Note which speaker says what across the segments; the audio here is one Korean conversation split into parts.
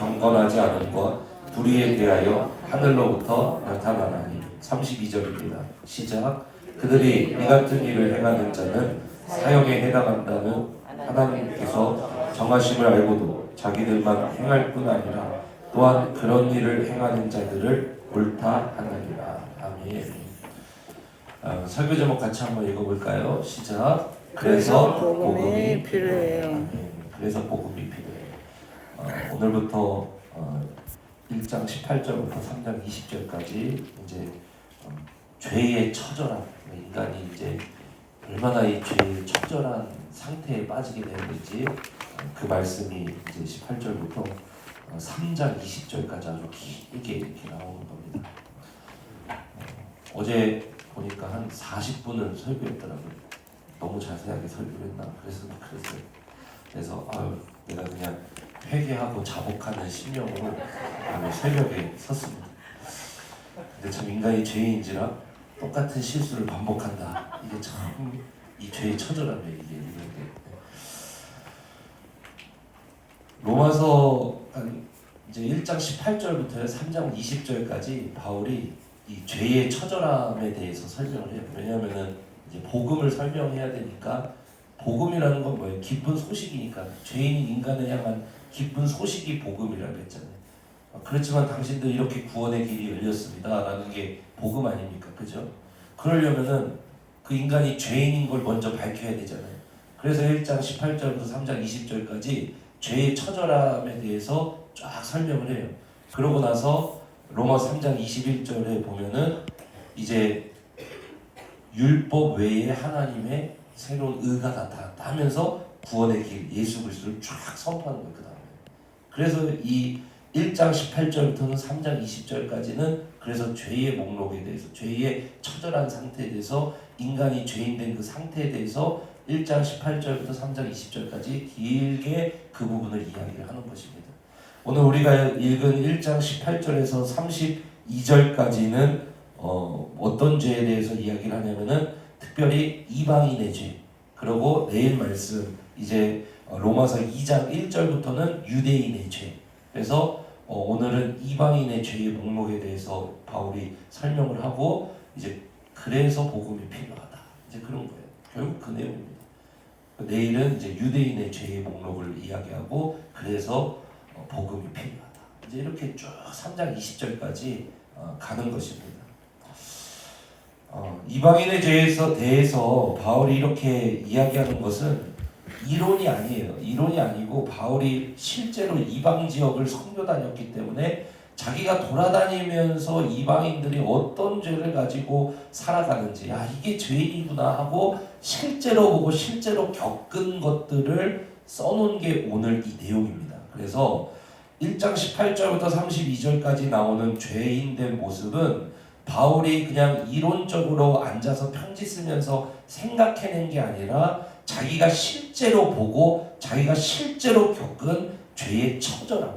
Speaker 1: 경건하지 않음과 불의에 대하여 하늘로부터 나타나나니. 32절입니다. 시작. 그들이 이 같은 일을 행하는 자는 사형에 해당한다는 하나님께서 정하심을 알고도 자기들만 행할 뿐 아니라 또한 그런 일을 행하는 자들을 옳다 하느니라. 아멘. 설교 제목 같이 한번 읽어볼까요? 시작. 그래서 복음이 필요해요. 아멘. 그래서 복음이 필요해요. 오늘부터 1장 18절부터 3장 20절까지 이제 죄의 처절함, 인간이 이제 얼마나 이 죄의 처절한 상태에 빠지게 되는지 그 말씀이 이제 18절부터 3장 20절까지 아주 길게 이렇게 나오는 겁니다. 어제 보니까 한 40분을 설교했더라고요. 너무 자세하게 설교를 했나 그래서 내가 그냥 회개하고 자복하는 심령으로 새벽에 섰습니다. 근데 참 인간이 죄인지라 똑같은 실수를 반복한다. 이게 참 이 죄의 처절함이에요. 이게 있는데 로마서 이제 1장 18절부터 3장 20절까지 바울이 이 죄의 처절함에 대해서 설명을 해요. 왜냐하면은 이제 복음을 설명해야 되니까 복음이라는 건 뭐예요? 기쁜 소식이니까 죄인 인간을 향한 기쁜 소식이 복음이라고 했잖아요. 그렇지만 당신들 이렇게 구원의 길이 열렸습니다라는 게 복음 아닙니까? 그죠? 그러려면은 그 인간이 죄인인 걸 먼저 밝혀야 되잖아요. 그래서 1장 18절부터 3장 20절까지 죄의 처절함에 대해서 쫙 설명을 해요. 그러고 나서 로마 3장 21절에 보면은 이제 율법 외에 하나님의 새로운 의가 나타났다 하면서 구원의 길 예수 그리스도를 쫙 선포하는 거예요. 그 다음에 그래서 이 1장 18절부터는 3장 20절까지는 그래서 죄의 목록에 대해서 죄의 처절한 상태에 대해서 인간이 죄인된 그 상태에 대해서 1장 18절부터 3장 20절까지 길게 그 부분을 이야기를 하는 것입니다. 오늘 우리가 읽은 1장 18절에서 32절까지는 어떤 죄에 대해서 이야기를 하냐면은 특별히 이방인의 죄, 그리고 내일 말씀 이제 로마서 2장 1절부터는 유대인의 죄. 그래서 오늘은 이방인의 죄의 목록에 대해서 바울이 설명을 하고 이제 그래서 복음이 필요하다. 이제 그런 거예요. 결국 그 내용입니다. 내일은 이제 유대인의 죄의 목록을 이야기하고 그래서 복음이 필요하다. 이제 이렇게 쭉 3장 20절까지 가는 것입니다. 이방인의 죄에 대해서 바울이 이렇게 이야기하는 것은 이론이 아니에요. 이론이 아니고 바울이 실제로 이방 지역을 선교 다녔기 때문에 자기가 돌아다니면서 이방인들이 어떤 죄를 가지고 살아가는지 이게 죄이구나 하고 실제로 보고 실제로 겪은 것들을 써놓은 게 오늘 이 내용입니다. 그래서 1장 18절부터 32절까지 나오는 죄인된 모습은 바울이 그냥 이론적으로 앉아서 편지 쓰면서 생각해낸 게 아니라 자기가 실제로 보고 자기가 실제로 겪은 죄의 처절함,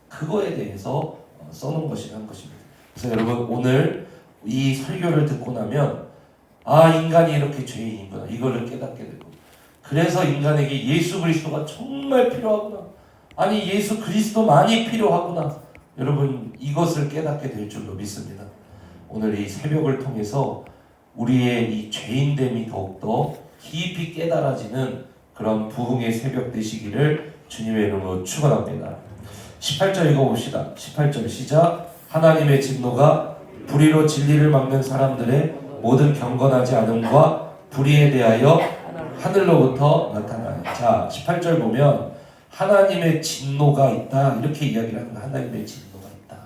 Speaker 1: 그거에 대해서 써놓은 것이라는 것입니다. 그래서 여러분 오늘 이 설교를 듣고 나면 인간이 이렇게 죄인이구나 이거를 깨닫게 되고, 그래서 인간에게 예수 그리스도가 정말 필요하구나, 아니 예수 그리스도만이 필요하구나, 여러분 이것을 깨닫게 될 줄로 믿습니다. 오늘 이 새벽을 통해서 우리의 이 죄인됨이 더욱더 깊이 깨달아지는 그런 부흥의 새벽 되시기를 주님의 이름으로 축원합니다. 18절 읽어봅시다. 18절 시작. 하나님의 진노가 불의로 진리를 막는 사람들의 모든 경건하지 않음과 불의에 대하여 하늘로부터 나타나요. 자, 18절 보면 하나님의 진노가 있다 이렇게 이야기를 하는 거예요. 하나님의 진노가 있다.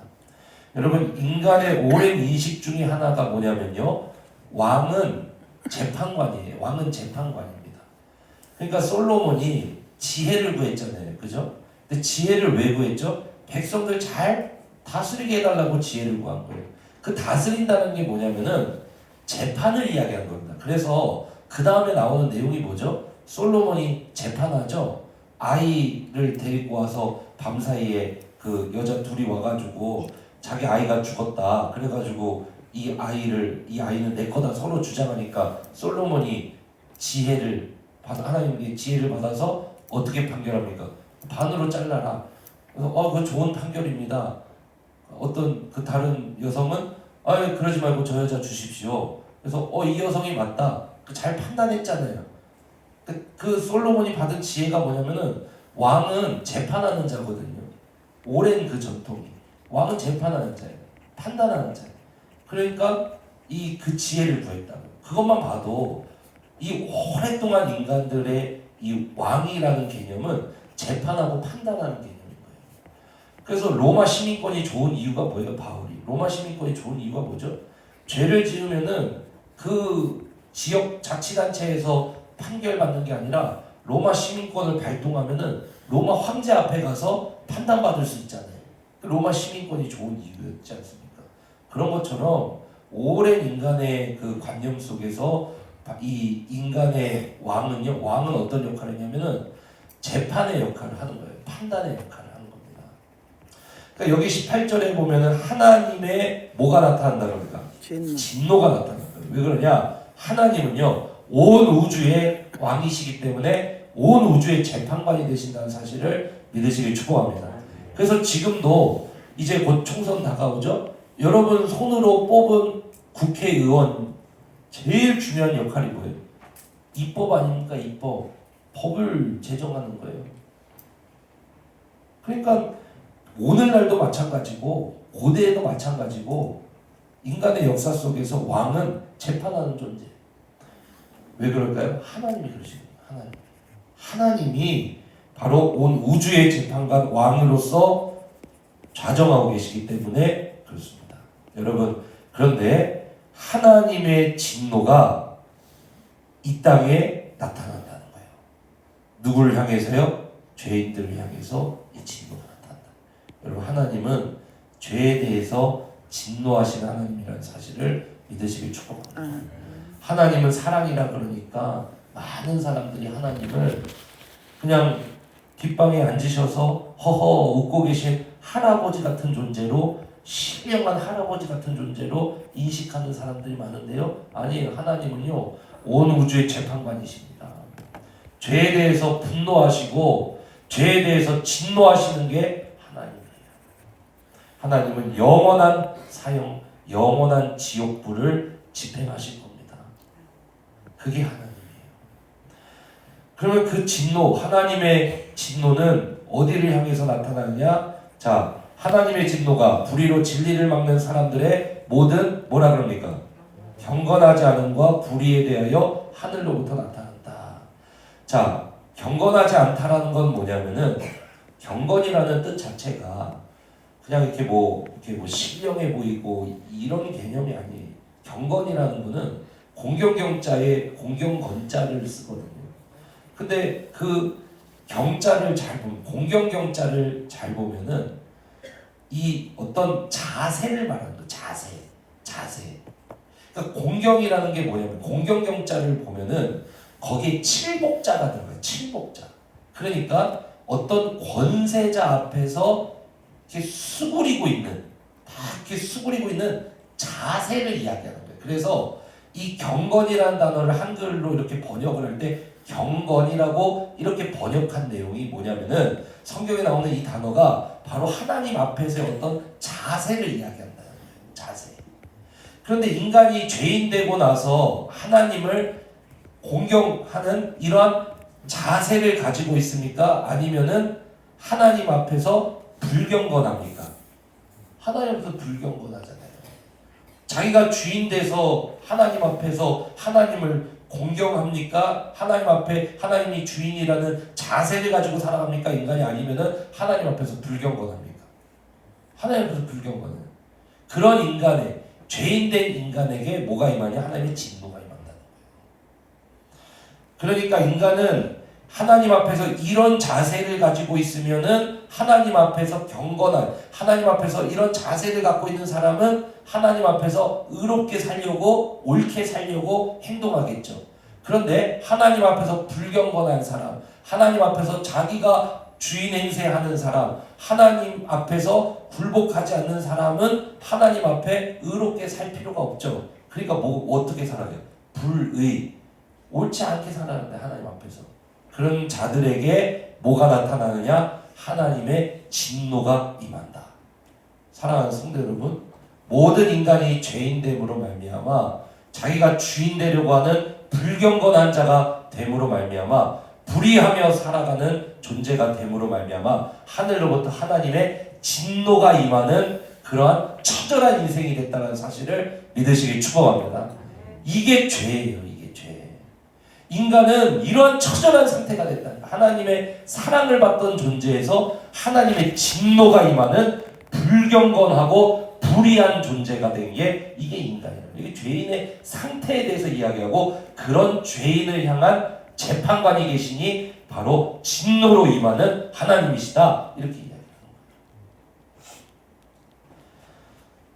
Speaker 1: 여러분 인간의 오랜 인식 중에 하나가 뭐냐면요, 왕은 재판관이에요. 왕은 재판관입니다. 그러니까 솔로몬이 지혜를 구했잖아요. 그죠? 근데 지혜를 왜 구했죠? 백성들 잘 다스리게 해달라고 지혜를 구한 거예요. 그 다스린다는 게 뭐냐면은 재판을 이야기한 겁니다. 그래서 그 다음에 나오는 내용이 뭐죠? 솔로몬이 재판하죠. 아이를 데리고 와서 밤사이에 그 여자 둘이 와가지고 자기 아이가 죽었다. 그래가지고 이 아이는 내 거다 서로 주장하니까 솔로몬이 하나님께 지혜를 받아서 어떻게 판결합니까? 반으로 잘라라. 그래서 그거 좋은 판결입니다. 어떤 그 다른 여성은 그러지 말고 저 여자 주십시오. 그래서 이 여성이 맞다. 잘 판단했잖아요. 그 솔로몬이 받은 지혜가 뭐냐면은 왕은 재판하는 자거든요. 오랜 그 전통이. 왕은 재판하는 자예요. 판단하는 자예요. 그러니까 그 지혜를 구했다고. 그것만 봐도 이 오랫동안 인간들의 이 왕이라는 개념은 재판하고 판단하는 개념인 거예요. 그래서 로마 시민권이 좋은 이유가 뭐예요? 바울이. 로마 시민권이 좋은 이유가 뭐죠? 죄를 지으면은 그 지역 자치단체에서 판결받는 게 아니라 로마 시민권을 발동하면은 로마 황제 앞에 가서 판단받을 수 있잖아요. 로마 시민권이 좋은 이유였지 않습니까? 그런 것처럼 오랜 인간의 그 관념 속에서 이 인간의 왕은요, 왕은 어떤 역할을 했냐면은 재판의 역할을 하는 거예요. 판단의 역할을 하는 겁니다. 그러니까 여기 18절에 보면은 하나님의 뭐가 나타난다고 합니까? 진노가 나타난다. 왜 그러냐? 하나님은요, 온 우주의 왕이시기 때문에 온 우주의 재판관이 되신다는 사실을 믿으시길 축복합니다. 그래서 지금도 이제 곧 총선 다가오죠? 여러분 손으로 뽑은 국회의원 제일 중요한 역할이 뭐예요? 입법 아닙니까? 입법. 법을 제정하는 거예요. 그러니까 오늘날도 마찬가지고 고대에도 마찬가지고 인간의 역사 속에서 왕은 재판하는 존재. 왜 그럴까요? 하나님이 그러시는 거예요. 하나님이 바로 온 우주의 재판관 왕으로서 좌정하고 계시기 때문에 그렇습니다. 여러분, 그런데 하나님의 진노가 이 땅에 나타난다는 거예요. 누구를 향해서요? 죄인들을 향해서 이 진노가 나타난다. 여러분, 하나님은 죄에 대해서 진노하시는 하나님이라는 사실을 믿으시길 축복합니다. 하나님은 사랑이라 그러니까 많은 사람들이 하나님을 그냥 뒷방에 앉으셔서 허허 웃고 계신 할아버지 같은 존재로, 신령한 할아버지 같은 존재로 인식하는 사람들이 많은데요. 아니에요. 하나님은요, 온 우주의 재판관이십니다. 죄에 대해서 분노하시고 죄에 대해서 진노하시는 게 하나님이에요. 하나님은 영원한 사형, 영원한 지옥불을 집행하실 겁니다. 그게 하나님이에요. 그러면 그 진노, 하나님의 진노는 어디를 향해서 나타나느냐? 자, 하나님의 진노가 불의로 진리를 막는 사람들의 모든 뭐라 그럽니까? 경건하지 않음과 불의에 대하여 하늘로부터 나타난다. 자, 경건하지 않다라는 건 뭐냐면은 경건이라는 뜻 자체가 그냥 이렇게 뭐 신령해 보이고 이런 개념이 아니에요. 경건이라는 거는 공경경자에 공경건자를 쓰거든요. 근데 그 경자를 잘 보면, 공경경자를 잘 보면은 이 어떤 자세를 말하는 거예요. 자세. 그러니까 공경이라는 게 뭐냐면 공경경자를 보면은 거기에 칠복자가 들어가요. 칠복자. 그러니까 어떤 권세자 앞에서 이렇게 수그리고 있는, 자세를 이야기하는 거예요. 그래서 이 경건이라는 단어를 한글로 이렇게 번역을 할 때 경건이라고 이렇게 번역한 내용이 뭐냐면은 성경에 나오는 이 단어가 바로 하나님 앞에서의 어떤 자세를 이야기한다는 거예요. 자세. 그런데 인간이 죄인 되고 나서 하나님을 공경하는 이러한 자세를 가지고 있습니까? 아니면은 하나님 앞에서 불경건합니까? 하나님 앞에서 불경건하잖아요. 자기가 주인 돼서 하나님 앞에서 하나님을 공경합니까? 하나님 앞에 하나님이 주인이라는 자세를 가지고 살아갑니까? 인간이 아니면은 하나님 앞에서 불경건합니까? 하나님 앞에서 불경건해요. 그런 인간의 죄인된 인간에게 뭐가 임하냐? 하나님의 진노가 임한다는 거예요. 그러니까 인간은 하나님 앞에서 이런 자세를 가지고 있으면은 하나님 앞에서 경건한, 하나님 앞에서 이런 자세를 갖고 있는 사람은 하나님 앞에서 의롭게 살려고, 옳게 살려고 행동하겠죠. 그런데 하나님 앞에서 불경건한 사람, 하나님 앞에서 자기가 주인 행세하는 사람, 하나님 앞에서 굴복하지 않는 사람은 하나님 앞에 의롭게 살 필요가 없죠. 그러니까 어떻게 살아요? 불의, 옳지 않게 살아야 돼. 하나님 앞에서. 그런 자들에게 뭐가 나타나느냐? 하나님의 진노가 임한다. 사랑하는 성도 여러분, 모든 인간이 죄인됨으로 말미암아 자기가 주인 되려고 하는 불경건한 자가 됨으로 말미암아 불의하며 살아가는 존재가 됨으로 말미암아 하늘로부터 하나님의 진노가 임하는 그러한 처절한 인생이 됐다는 사실을 믿으시길 축복합니다. 이게 죄예요. 이게 죄. 인간은 이러한 처절한 상태가 됐다. 하나님의 사랑을 받던 존재에서 하나님의 진노가 임하는 불경건하고 불의한 존재가 된 게 이게 인간이에요. 이게 죄인의 상태에 대해서 이야기하고 그런 죄인을 향한 재판관이 계시니 바로 진노로 임하는 하나님이시다. 이렇게 이야기합니다.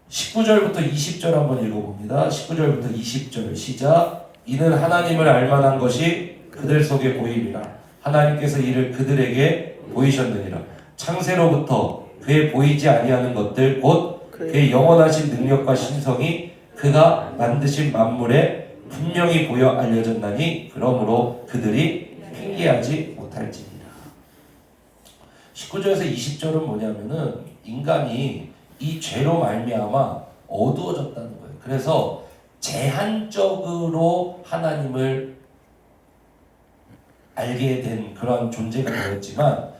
Speaker 1: 19절부터 20절 한번 읽어봅니다. 19절부터 20절 시작. 이는 하나님을 알만한 것이 그들 속에 보임이라. 하나님께서 이를 그들에게 보이셨느니라. 창세로부터 그의 보이지 아니하는 것들 곧 그의 영원하신 능력과 신성이 그가 만드신 만물에 분명히 보여 알려졌나니 그러므로 그들이 핑계하지 못할지니라. 19절에서 20절은 뭐냐면은 인간이 이 죄로 말미암아 어두워졌다는 거예요. 그래서 제한적으로 하나님을 알게 된 그런 존재가 되었지만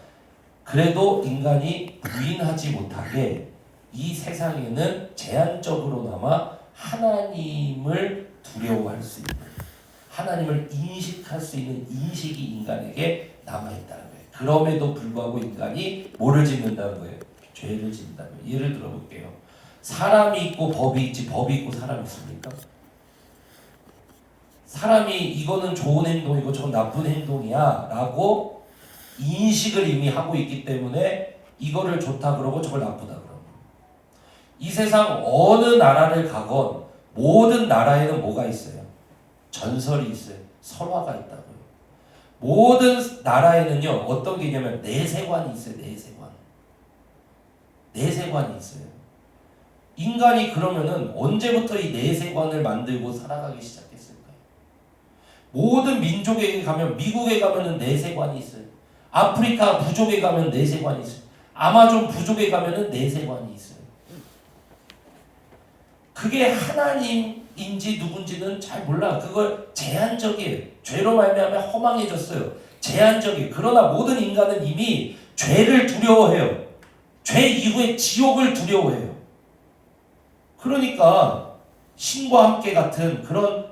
Speaker 1: 그래도 인간이 부인하지 못하게 이 세상에는 제한적으로나마 하나님을 두려워할 수 있는, 하나님을 인식할 수 있는 인식이 인간에게 남아있다는 거예요. 그럼에도 불구하고 인간이 뭐를 짓는다는 거예요? 죄를 짓는다는 거예요. 예를 들어볼게요. 사람이 있고 법이 있지 법이 있고 사람이 있습니까? 사람이 이거는 좋은 행동이고 저건 나쁜 행동이야 라고 인식을 이미 하고 있기 때문에 이거를 좋다 그러고 저걸 나쁘다 그러고, 이 세상 어느 나라를 가건 모든 나라에는 뭐가 있어요? 전설이 있어요. 설화가 있다고요. 모든 나라에는요 어떤 게 있냐면 내세관이 있어요. 내세관이 있어요. 인간이 그러면은 언제부터 이 내세관을 만들고 살아가기 시작했을까요? 모든 민족에 가면, 미국에 가면은 내세관이 있어요. 아프리카 부족에 가면 내세관이 있어요. 아마존 부족에 가면은 내세관이 있어요. 그게 하나님인지 누군지는 잘 몰라. 그걸 제한적이에요. 죄로 말미암아 허망해졌어요. 제한적이에요. 그러나 모든 인간은 이미 죄를 두려워해요. 죄 이후에 지옥을 두려워해요. 그러니까 신과 함께 같은 그런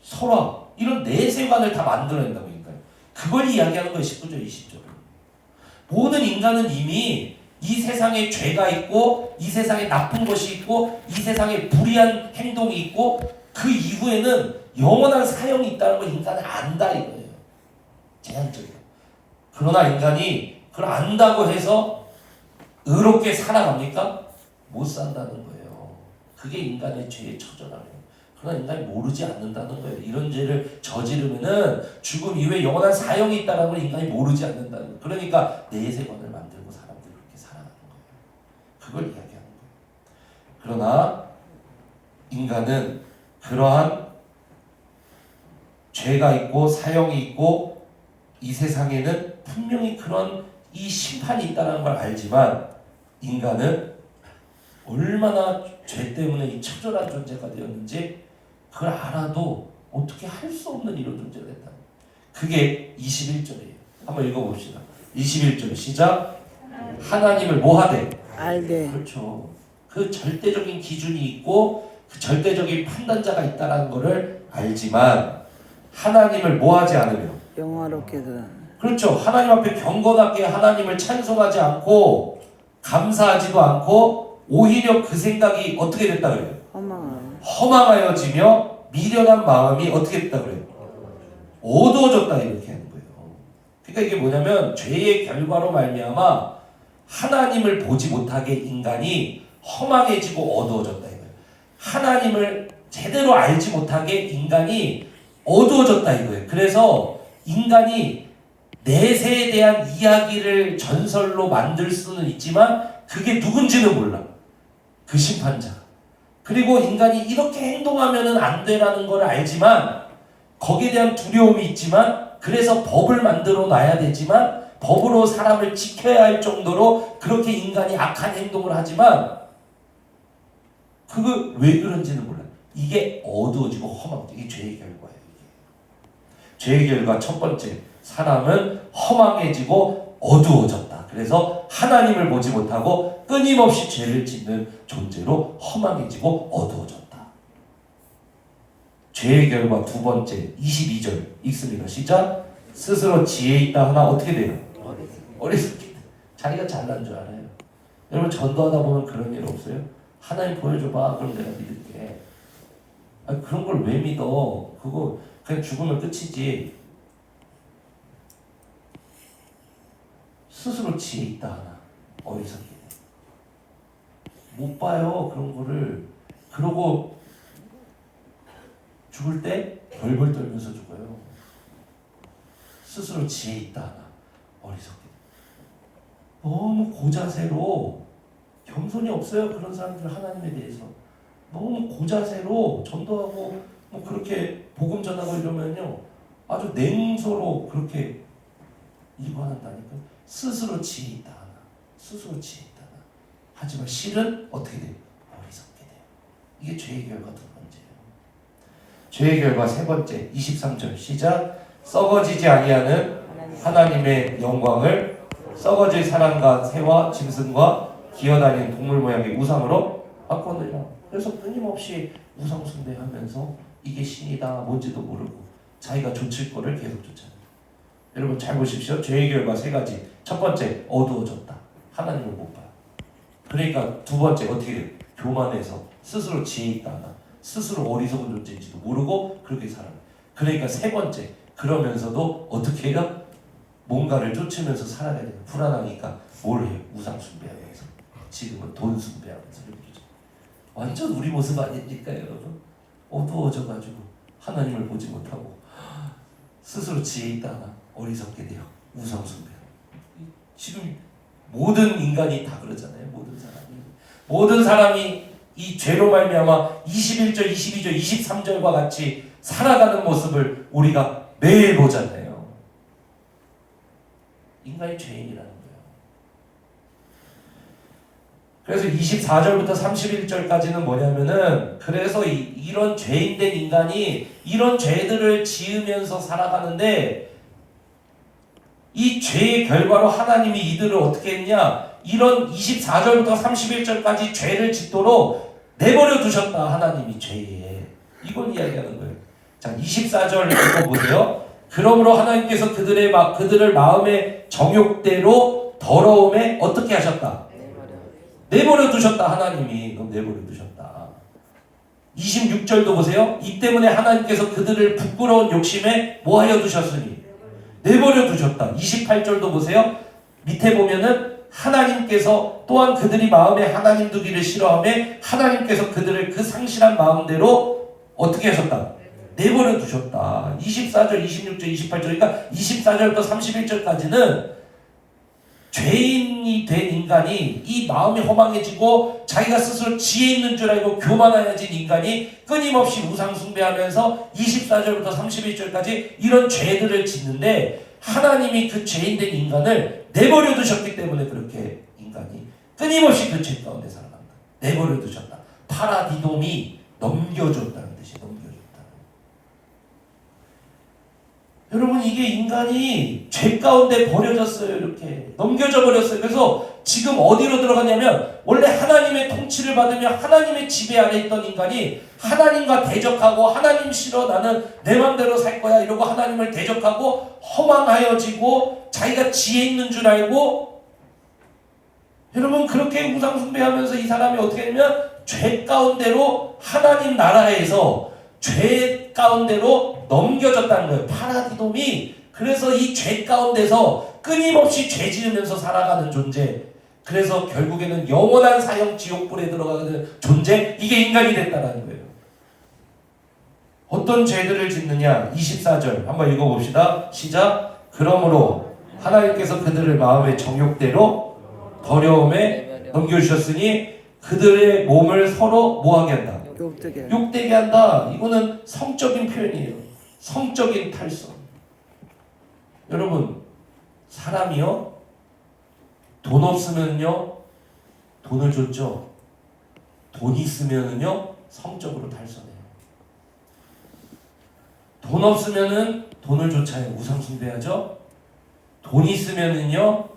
Speaker 1: 설화, 이런 내세관을 다 만들어낸다고 하니까요. 그걸 이야기하는 거예요. 19절 20절. 모든 인간은 이미 이 세상에 죄가 있고 이 세상에 나쁜 것이 있고 이 세상에 불의한 행동이 있고 그 이후에는 영원한 사형이 있다는 걸 인간은 안다 이거예요. 제한적이에요. 그러나 인간이 그걸 안다고 해서 의롭게 살아갑니까? 못 산다는 거예요. 그게 인간의 죄의 처절함이에요. 그러나 인간이 모르지 않는다는 거예요. 이런 죄를 저지르면은 죽음 이후에 영원한 사형이 있다는 걸 인간이 모르지 않는다는 거예요. 그러니까 내세관을 만들고 사람들이 그렇게 살아가는 거예요. 그걸 이야기하는 거예요. 그러나 인간은 그러한 죄가 있고 사형이 있고 이 세상에는 분명히 그런 이 심판이 있다는 걸 알지만 인간은 얼마나 죄 때문에 이 처절한 존재가 되었는지 그걸 알아도 어떻게 할 수 없는 이런 존재가 됐다. 그게 21절이에요. 한번 읽어봅시다. 21절 시작. 하나님을 뭐하되? 알되. 그렇죠. 그 절대적인 기준이 있고 그 절대적인 판단자가 있다는 것을 알지만 하나님을 뭐하지 않으며?
Speaker 2: 영화롭게도.
Speaker 1: 그렇죠. 하나님 앞에 경건하게 하나님을 찬송하지 않고 감사하지도 않고 오히려 그 생각이 어떻게 됐다 그래요? 허망하여지며 미련한 마음이 어떻게 됐다 그래요? 어두워졌다 이렇게 하는 거예요. 그러니까 이게 뭐냐면 죄의 결과로 말미암아 하나님을 보지 못하게 인간이 허망해지고 어두워졌다 이거예요. 하나님을 제대로 알지 못하게 인간이 어두워졌다 이거예요. 그래서 인간이 내세에 대한 이야기를 전설로 만들 수는 있지만 그게 누군지는 몰라. 그 심판자. 그리고 인간이 이렇게 행동하면은 안 되라는 걸 알지만 거기에 대한 두려움이 있지만 그래서 법을 만들어 놔야 되지만 법으로 사람을 지켜야 할 정도로 그렇게 인간이 악한 행동을 하지만 그거 왜 그런지는 몰라요. 이게 어두워지고 험한 이게 죄의 결과예요. 이게. 죄의 결과 첫 번째, 사람은 허망해지고 어두워졌다. 그래서 하나님을 보지 못하고 끊임없이 죄를 짓는 존재로 허망해지고 어두워졌다. 죄의 결과 두 번째, 22절 읽습니다. 시작. 스스로 지혜 있다 하나 어떻게 돼요? 어리석게. 자기가 잘난 줄 알아요. 여러분 전도하다 보면 그런 일 없어요? 하나님 보여줘봐. 그럼 내가 믿을게. 아니, 그런 걸 왜 믿어? 그거 그냥 죽으면 끝이지. 스스로 지혜 있다 하나 어리석게. 못 봐요 그런 거를. 그러고 죽을 때 벌벌 떨면서 죽어요. 스스로 지혜 있다 하나 어리석게. 너무 고자세로 겸손이 없어요. 그런 사람들 하나님에 대해서 너무 고자세로 전도하고 뭐 그렇게 복음 전하고 이러면요 아주 냉소로 그렇게 일관한다니까. 스스로 지혜 있다 하나 스스로 지혜 있다 하나 하지만 실은 어떻게 돼요? 어리석게 돼요. 이게 죄의 결과 두 번째예요. 죄의 결과 세 번째 23절 시작. 썩어지지 아니하는 하나님의 영광을 썩어질 사람과 새와 짐승과 기어다니는 동물 모양의 우상으로 바꿔느라. 그래서 끊임없이 우상 숭배하면서 이게 신이다 뭔지도 모르고 자기가 좇을 거를 계속 쫓아요. 여러분 잘 보십시오. 죄의 결과 세 가지. 첫 번째 어두워졌다. 하나님을 못 봐요. 그러니까 두 번째 어떻게 돼요? 교만해서 스스로 지혜 있다 하나 스스로 어리석은 존재인지도 모르고 그렇게 살아요. 그러니까 세 번째 그러면서도 어떻게 해요? 뭔가를 쫓으면서 살아가야 돼요. 불안하니까 뭘 해요? 우상 숭배하면서. 지금은 돈 숭배하면서. 완전 우리 모습 아닙니까 여러분? 어두워져가지고 하나님을 보지 못하고 스스로 지혜 있다 하나 어리석게 돼요. 우상 숭배. 지금 모든 인간이 다 그러잖아요. 모든 사람이 이 죄로 말미암아 21절, 22절, 23절과 같이 살아가는 모습을 우리가 매일 보잖아요. 인간이 죄인이라는 거예요. 그래서 24절부터 31절까지는 뭐냐면은 그래서 이런 죄인된 인간이 이런 죄들을 지으면서 살아가는데 이 죄의 결과로 하나님이 이들을 어떻게 했냐? 이런 24절부터 31절까지 죄를 짓도록 내버려 두셨다. 하나님이 죄에. 이걸 이야기하는 거예요. 자, 24절 읽어보세요. 그러므로 하나님께서 그들을 마음의 정욕대로 더러움에 어떻게 하셨다? 내버려 두셨다. 하나님이 내버려 두셨다. 26절도 보세요. 이 때문에 하나님께서 그들을 부끄러운 욕심에 뭐하여 두셨으니? 내버려 두셨다. 28절도 보세요. 밑에 보면은 하나님께서 또한 그들이 마음에 하나님 두기를 싫어하며 하나님께서 그들을 그 상실한 마음대로 어떻게 하셨다? 내버려 두셨다. 24절, 26절, 28절 그러니까 24절부터 31절까지는 죄인이 된 인간이 이 마음이 허망해지고 자기가 스스로 지혜 있는 줄 알고 교만해진 인간이 끊임없이 우상 숭배하면서 24절부터 31절까지 이런 죄들을 짓는데 하나님이 그 죄인된 인간을 내버려 두셨기 때문에 그렇게 인간이 끊임없이 그 죄 가운데 살아간다. 내버려 두셨다. 파라디돔이 넘겨줬다는 뜻이 넘겨줬다. 여러분 이게 인간이 죄 가운데 버려졌어요. 이렇게 넘겨져 버렸어요. 그래서 지금 어디로 들어갔냐면 원래 하나님의 통치를 받으며 하나님의 지배 아래 있던 인간이 하나님과 대적하고 하나님 싫어 나는 내 맘대로 살 거야 이러고 하나님을 대적하고 허망하여지고 자기가 지혜 있는 줄 알고 여러분 그렇게 우상 숭배하면서 이 사람이 어떻게 되면 죄 가운데로 하나님 나라에서 죄 가운데로 넘겨졌다는 거예요. 파라디돔이 그래서 이 죄 가운데서 끊임없이 죄 지으면서 살아가는 존재 그래서 결국에는 영원한 사형 지옥불에 들어가는 존재 이게 인간이 됐다는 거예요. 어떤 죄들을 짓느냐 24절 한번 읽어봅시다. 시작. 그러므로 하나님께서 그들을 마음의 정욕대로 더러움에 넘겨주셨으니 그들의 몸을 서로 뭐하게 한다? 욕되게 한다. 이거는 성적인 표현이에요. 성적인 탈선. 여러분 사람이요 돈 없으면요 돈을 줬죠. 돈 있으면은요 성적으로 달성해요. 돈 없으면은 돈을 쫓아요. 우상숭배하죠. 돈 있으면은요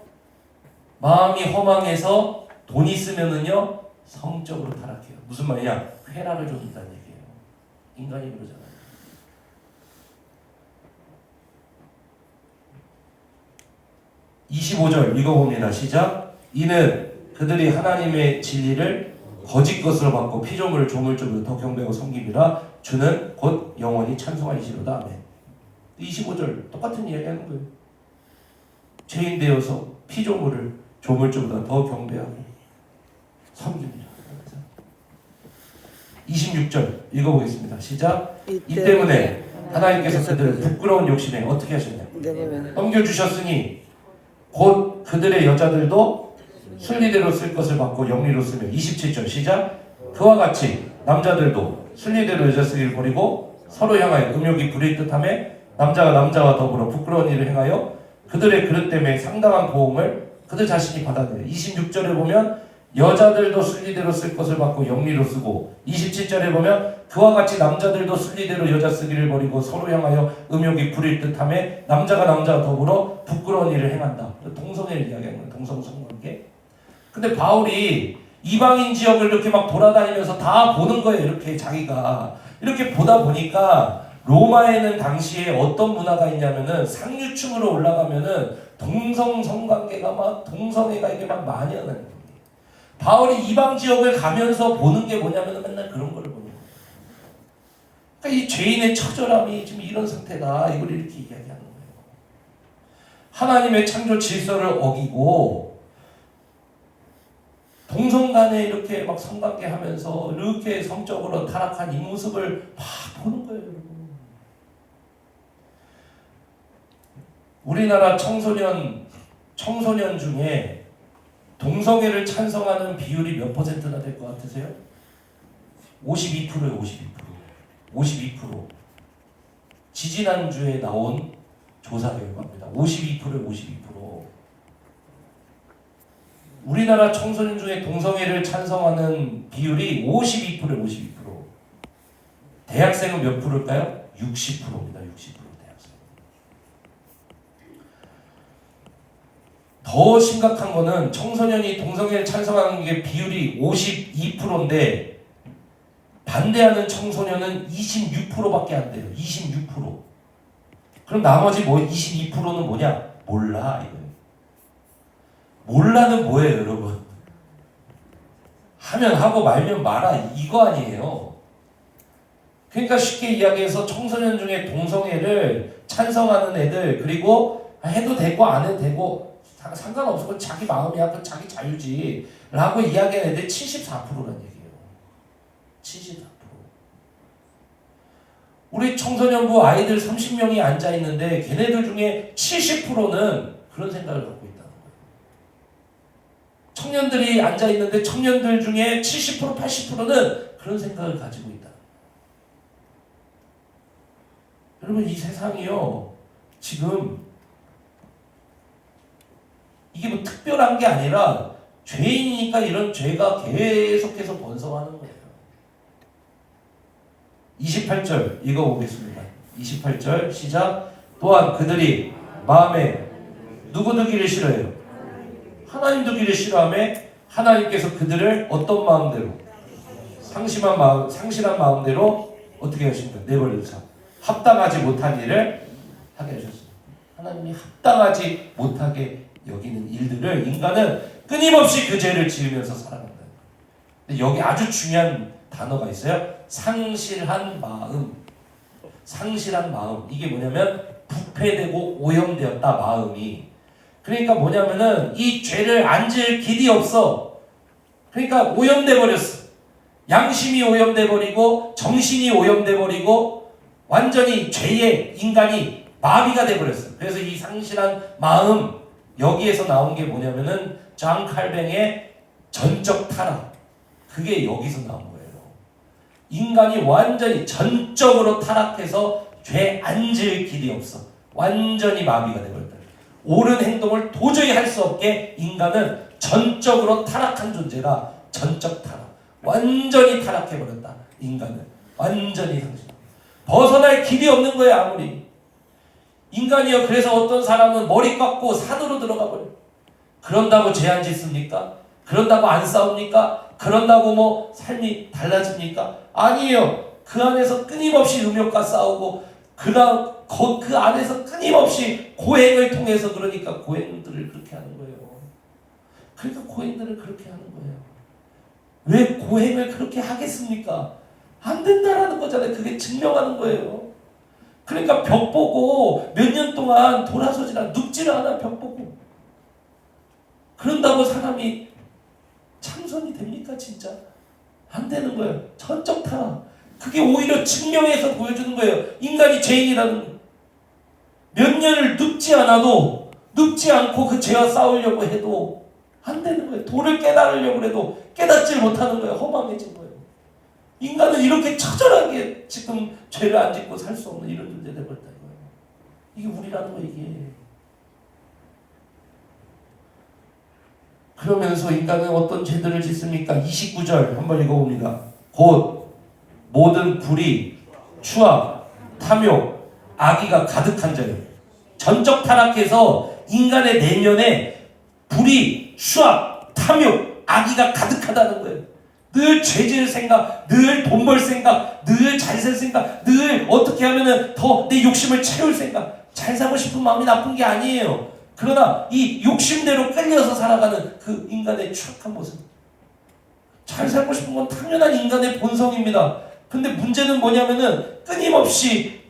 Speaker 1: 마음이 허망해서 돈 있으면은요 성적으로 타락해요. 무슨 말이냐? 쾌락을 줬다는 얘기예요. 인간이 그러잖아요. 25절 읽어봅니다. 시작. 이는 그들이 하나님의 진리를 거짓 것으로 받고 피조물을 조물주로 더 경배하고 섬김이라 주는 곧 영원히 찬송하시리로다. 아멘. 25절 똑같은 이야기 하는 거예요. 죄인 되어서 피조물을 조물주보다 더 경배하고 섬깁니다. 26절 읽어보겠습니다. 시작. 이 때문에 하나님께서 그들을 부끄러운 욕심에 어떻게 하셨냐? 넘겨주셨으니 곧 그들의 여자들도 순리대로 쓸 것을 받고 영리로 쓰며 27절 시작. 그와 같이 남자들도 순리대로 여자 쓰기를 버리고 서로 향하여 음욕이 부릴 듯하며 남자가 남자와 더불어 부끄러운 일을 행하여 그들의 그릇 때문에 상당한 고음을 그들 자신이 받아들여요. 26절에 보면 여자들도 순리대로 쓸 것을 받고 영리로 쓰고 27절에 보면 그와 같이 남자들도 순리대로 여자 쓰기를 버리고 서로 향하여 음욕이 부릴 듯하며 남자가 남자와 더불어 부끄러운 일을 행한다. 동성애를 이야기하는 거예요. 동성성관계. 근데 바울이 이방인 지역을 이렇게 막 돌아다니면서 다 보는 거예요. 이렇게 자기가 이렇게 보다 보니까 로마에는 당시에 어떤 문화가 있냐면은 상류층으로 올라가면은 동성성관계가 막 동성애가 이게 막 만연하는 거예요. 바울이 이방 지역을 가면서 보는 게 뭐냐면 맨날 그런 걸 보는 거예요. 그러니까 이 죄인의 처절함이 지금 이런 상태다. 이걸 이렇게 이야기하는 거예요. 하나님의 창조 질서를 어기고 동성 간에 이렇게 막 성관계 하면서 이렇게 성적으로 타락한 이 모습을 막 보는 거예요. 여러분. 우리나라 청소년 중에 동성애를 찬성하는 비율이 몇 %나 될 것 같으세요? 52%예요. 52%. 지지난주에 나온 조사 결과입니다. 52%예요. 52%. 우리나라 청소년 중에 동성애를 찬성하는 비율이 52%예요. 52%. 대학생은 몇 프로일까요? 60%입니다. 60%. 더 심각한 거는 청소년이 동성애를 찬성하는 게 비율이 52%인데 반대하는 청소년은 26%밖에 안 돼요. 26%. 그럼 나머지 22%는 뭐냐? 몰라. 이거예요. 몰라는 뭐예요, 여러분? 하면 하고 말면 말아. 이거 아니에요. 그러니까 쉽게 이야기해서 청소년 중에 동성애를 찬성하는 애들, 그리고 해도 되고 안 해도 되고 상관없어. 자기 마음이야. 그 자기 자유지. 라고 이야기하는 애들 74%라는 얘기예요. 74%. 우리 청소년부 아이들 30명이 앉아있는데 걔네들 중에 70%는 그런 생각을 갖고 있다는 거예요. 청년들이 앉아있는데 청년들 중에 70%, 80%는 그런 생각을 가지고 있다. 여러분, 이 세상이요. 지금 이게 뭐 특별한 게 아니라 죄인이니까 이런 죄가 계속해서 번성하는 거예요. 28절 읽어보겠습니다. 28절 시작. 또한 그들이 마음에 누구 두기를 싫어해요? 하나님 두기를 싫어하며 하나님께서 그들을 어떤 마음대로? 상실한 마음대로 어떻게 하십니까? 내버려두사 합당하지 못한 일을 하게 하셨습니다. 하나님이 합당하지 못하게 여기는 일들을 인간은 끊임없이 그 죄를 지으면서 살아간다. 근데 여기 아주 중요한 단어가 있어요. 상실한 마음. 상실한 마음. 이게 뭐냐면 부패되고 오염되었다, 마음이. 그러니까 뭐냐면은 이 죄를 안 지을 길이 없어. 그러니까 오염돼 버렸어. 양심이 오염돼 버리고 정신이 오염돼 버리고 완전히 죄의 인간이 마비가 돼 버렸어. 그래서 이 상실한 마음, 여기에서 나온 게 뭐냐면은 장 칼뱅의 전적 타락. 그게 여기서 나온 거예요. 인간이 완전히 전적으로 타락해서 죄 안 지을 길이 없어. 완전히 마비가 되버렸다. 옳은 행동을 도저히 할 수 없게 인간은 전적으로 타락한 존재라. 전적 타락. 완전히 타락해버렸다. 인간은 완전히 상실. 벗어날 길이 없는 거예요. 아무리 인간이요. 그래서 어떤 사람은 머리 깎고 산으로 들어가 버려요. 그런다고 죄 안 짓습니까? 그런다고 안 싸웁니까? 그런다고 뭐 삶이 달라집니까? 아니에요. 그 안에서 끊임없이 음욕과 싸우고 그 안에서 끊임없이 고행을 통해서, 그러니까 고행들을 그렇게 하는 거예요. 그러니까 고행들을 그렇게 하는 거예요. 왜 고행을 그렇게 하겠습니까? 안 된다라는 거잖아요. 그게 증명하는 거예요. 그러니까 벽 보고 몇 년 동안 돌아서질 않아, 눕지를 않아. 벽 보고. 그런다고 사람이 참선이 됩니까? 진짜 안 되는 거예요. 전적 타락. 그게 오히려 증명해서 보여주는 거예요. 인간이 죄인이라는 거예요. 몇 년을 눕지 않아도, 눕지 않고 그 죄와 싸우려고 해도 안 되는 거예요. 도를 깨달으려고 해도 깨닫질 못하는 거예요. 허망해진 거예요. 인간은 이렇게 처절하게 지금 죄를 안 짓고 살 수 없는 이런 존재 되버렸다 이거예요. 이게 우리라는 거예요. 이게. 그러면서 인간은 어떤 죄들을 짓습니까? 29절 한번 읽어봅니다. 곧 모든 불의, 추악, 탐욕, 악의가 가득한 자예요. 전적 타락해서 인간의 내면에 불의, 추악, 탐욕, 악의가 가득하다는 거예요. 늘 죄질 생각, 늘 돈 벌 생각, 늘 잘 살 생각, 늘 어떻게 하면은 더 내 욕심을 채울 생각. 잘 살고 싶은 마음이 나쁜 게 아니에요. 그러나 이 욕심대로 끌려서 살아가는 그 인간의 추악한 모습. 잘 살고 싶은 건 당연한 인간의 본성입니다. 근데 문제는 뭐냐면은 끊임없이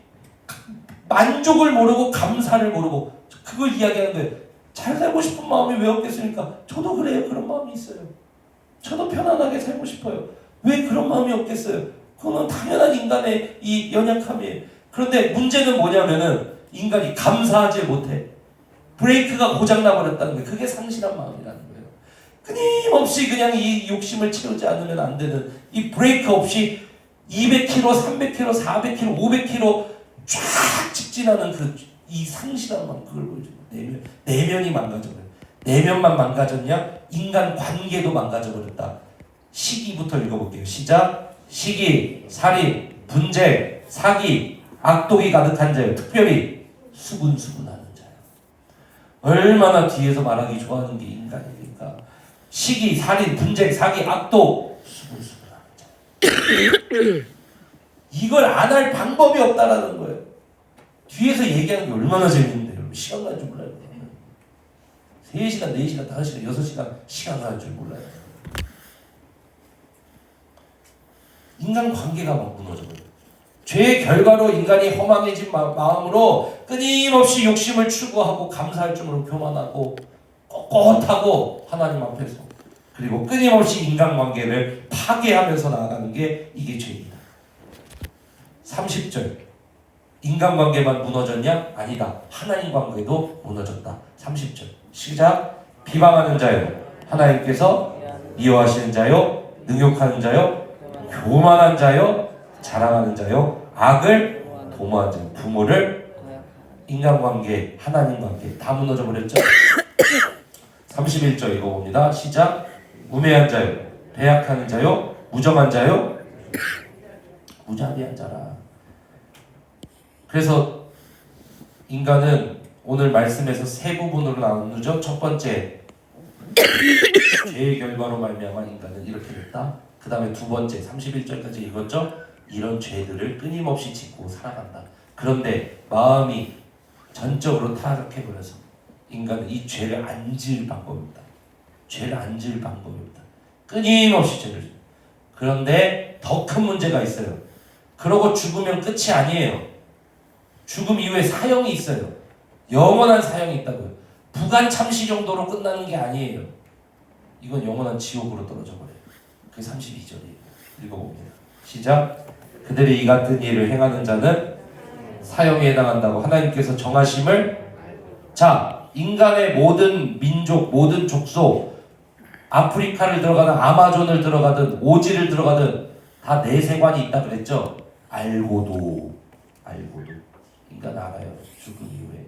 Speaker 1: 만족을 모르고 감사를 모르고 그걸 이야기하는 거예요. 잘 살고 싶은 마음이 왜 없겠습니까? 저도 그래요. 그런 마음이 있어요. 저도 편안하게 살고 싶어요. 왜 그런 마음이 없겠어요? 그건 당연한 인간의 이 연약함이에요. 그런데 문제는 뭐냐면은 인간이 감사하지 못해. 브레이크가 고장나버렸다는 거예요. 그게 상실한 마음이라는 거예요. 끊임없이 그냥 이 욕심을 채우지 않으면 안 되는, 이 브레이크 없이 200km, 300km, 400km, 500km 쫙 직진하는 이 상실한 마음, 그걸 보여줘요. 내면이 망가져버려요. 내면만 망가졌냐? 인간 관계도 망가져버렸다. 시기부터 읽어볼게요. 시작. 시기, 살인, 분쟁, 사기, 악독이 가득한 자요. 특별히 수군수군하는 자요. 얼마나 뒤에서 말하기 좋아하는 게 인간이니까. 시기, 살인, 분쟁, 사기, 악독, 수군수군하는 자요. 이걸 안 할 방법이 없다라는 거예요. 뒤에서 얘기하는 게 얼마나 재밌는데요. 시간 가는 줄 몰라요. 3시간, 4시간, 5시간, 6시간 시간 가는 줄 몰라요. 인간 관계가 막 무너져요. 죄의 결과로 인간이 허망해진 마음으로 끊임없이 욕심을 추구하고 감사할 줄로 교만하고 꼿꼿하고 하나님 앞에서, 그리고 끊임없이 인간관계를 파괴하면서 나아가는 게 이게 죄입니다. 30절. 인간관계만 무너졌냐? 아니다. 하나님 관계도 무너졌다. 30절. 시작. 비방하는 자요, 하나님께서 미워하시는 자요, 능욕하는 자요, 교만한 자요, 자랑하는 자요, 악을 도모하는 자요. 부모를, 인간관계, 하나님관계 다 무너져 버렸죠. 31절 읽어봅니다. 시작. 우매한 자요, 배약하는 자요, 무정한 자요, 무자비한 자라. 그래서 인간은 오늘 말씀에서 세 부분으로 나누죠. 첫 번째, 죄의 결과로 말미암아 인간은 이렇게 됐다. 그 다음에 두 번째, 31절까지 읽었죠. 이런 죄들을 끊임없이 짓고 살아간다. 그런데 마음이 전적으로 타락해버려서 인간은 이 죄를 안 지을 방법이 없다. 죄를 안 지을 방법이 없다. 끊임없이 죄를 지어. 그런데 더 큰 문제가 있어요. 그러고 죽으면 끝이 아니에요. 죽음 이후에 사형이 있어요. 영원한 사형이 있다고요. 부관 참시 정도로 끝나는 게 아니에요. 이건 영원한 지옥으로 떨어져 버려요. 그게 32절이에요. 읽어봅니다. 시작. 그들이 이 같은 일을 행하는 자는 사형에 해당한다고 하나님께서 정하심을. 자, 인간의 모든 민족, 모든 족속, 아프리카를 들어가든 아마존을 들어가든 오지를 들어가든 다 내세관이 있다 그랬죠. 알고도 인간 알아요. 죽음 이후에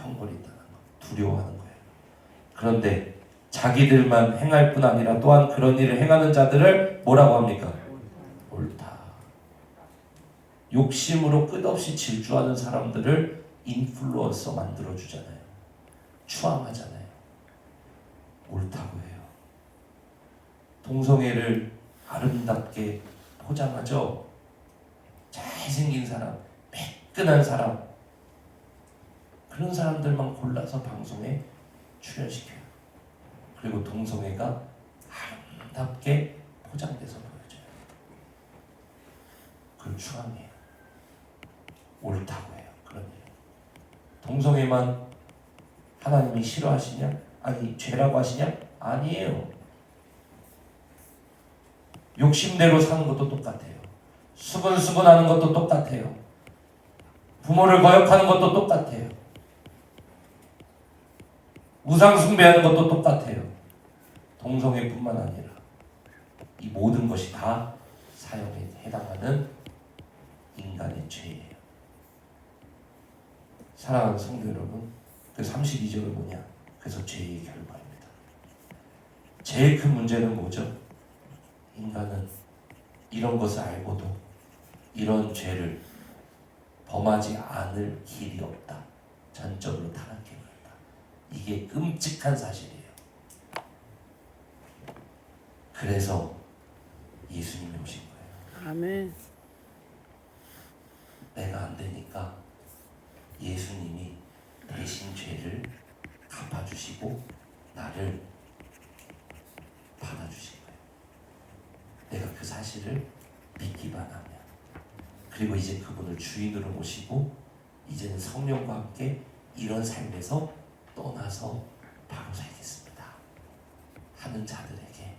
Speaker 1: 형벌이 있다는 거, 두려워하는 거예요. 그런데 자기들만 행할 뿐 아니라 또한 그런 일을 행하는 자들을 뭐라고 합니까? 옳다. 욕심으로 끝없이 질주하는 사람들을 인플루언서 만들어주잖아요. 추앙하잖아요. 옳다고 해요. 동성애를 아름답게 포장하죠. 잘생긴 사람, 매끈한 사람, 그런 사람들만 골라서 방송에 출연시켜요. 그리고 동성애가 아름답게 포장돼서 보여져요. 그걸 추앙해요. 옳다고 해요. 그런 일. 동성애만 하나님이 싫어하시냐? 아니, 죄라고 하시냐? 아니에요. 욕심대로 사는 것도 똑같아요. 수근수근하는 것도 똑같아요. 부모를 거역하는 것도 똑같아요. 우상 숭배하는 것도 똑같아요. 동성애뿐만 아니라 이 모든 것이 다 사형에 해당하는 인간의 죄예요. 사랑하는 성도 여러분, 그 32절은 뭐냐? 그래서 죄의 결과입니다. 제일 큰 문제는 뭐죠? 인간은 이런 것을 알고도 이런 죄를 범하지 않을 길이 없다. 전적으로 타락해버렸다. 이게 끔찍한 사실이에요. 그래서 예수님이 오신 거예요.
Speaker 2: 아멘.
Speaker 1: 내가 안 되니까 예수님이 대신 죄를 갚아주시고 나를 받아주신 거예요. 내가 그 사실을 믿기만 하면, 그리고 이제 그분을 주인으로 모시고 이제는 성령과 함께 이런 삶에서 떠나서 바로 살겠습니다 하는 자들에게,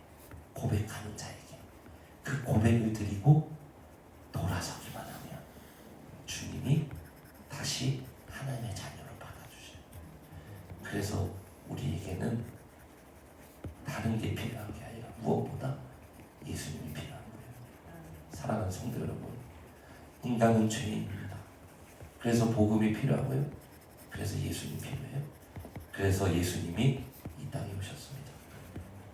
Speaker 1: 고백하는 자에게 그 고백을 드리고 돌아서기만 하면 주님이 다시 하나님의 자녀로 받아주셔요. 그래서 우리에게는 다른 게 필요한 게 아니라 무엇보다 예수님이 필요한 거예요. 사랑하는 성도 여러분, 인간은 죄인입니다. 그래서 복음이 필요하고요. 그래서 예수님이 필요해요. 그래서 예수님이 이 땅에 오셨습니다.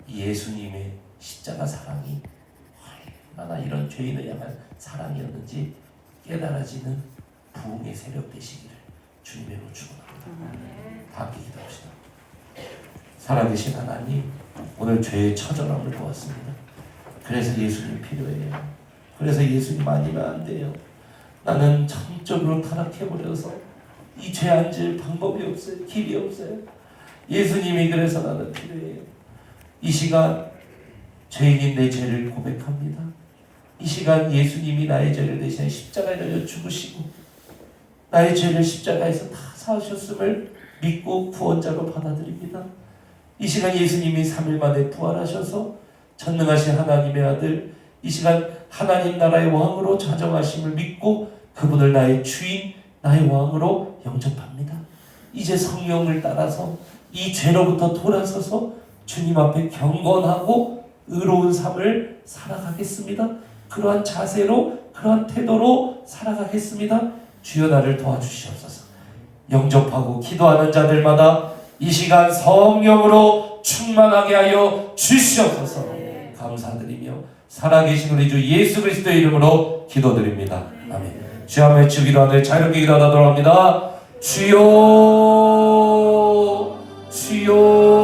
Speaker 1: 이 예수님의 십자가 사랑이 얼마나 이런 죄인을 향한 사랑이었는지 깨달아지는 부흥의 세력 되시기를 주님으로 축원합니다. 다 함께 기도합시다. 살아계신 하나님, 오늘 죄의 처절함을 보았습니다. 그래서 예수님 필요해요. 그래서 예수님 아니면 안 돼요. 나는 전적으로 타락해버려서 이 죄 앉을 방법이 없어요. 길이 없어요. 예수님이 그래서 나는 필요해요. 이 시간 죄인인 내 죄를 고백합니다. 이 시간 예수님이 나의 죄를 대신해 십자가에 달려 죽으시고 나의 죄를 십자가에서 다 사하셨음을 믿고 구원자로 받아들입니다. 이 시간 예수님이 3일 만에 부활하셔서 전능하신 하나님의 아들, 이 시간 하나님 나라의 왕으로 자정하심을 믿고 그분을 나의 주인, 나의 왕으로 영접합니다. 이제 성령을 따라서 이 죄로부터 돌아서서 주님 앞에 경건하고 의로운 삶을 살아가겠습니다. 그러한 자세로, 그러한 태도로 살아가겠습니다. 주여 나를 도와주시옵소서. 영접하고 기도하는 자들마다 이 시간 성령으로 충만하게 하여 주시옵소서. 감사드리며 살아계신 우리 주 예수 그리스도의 이름으로 기도드립니다. 아멘. 주여 한번 외치고 기도하되 자유롭게 기도하도록 합니다. 주여, 주여.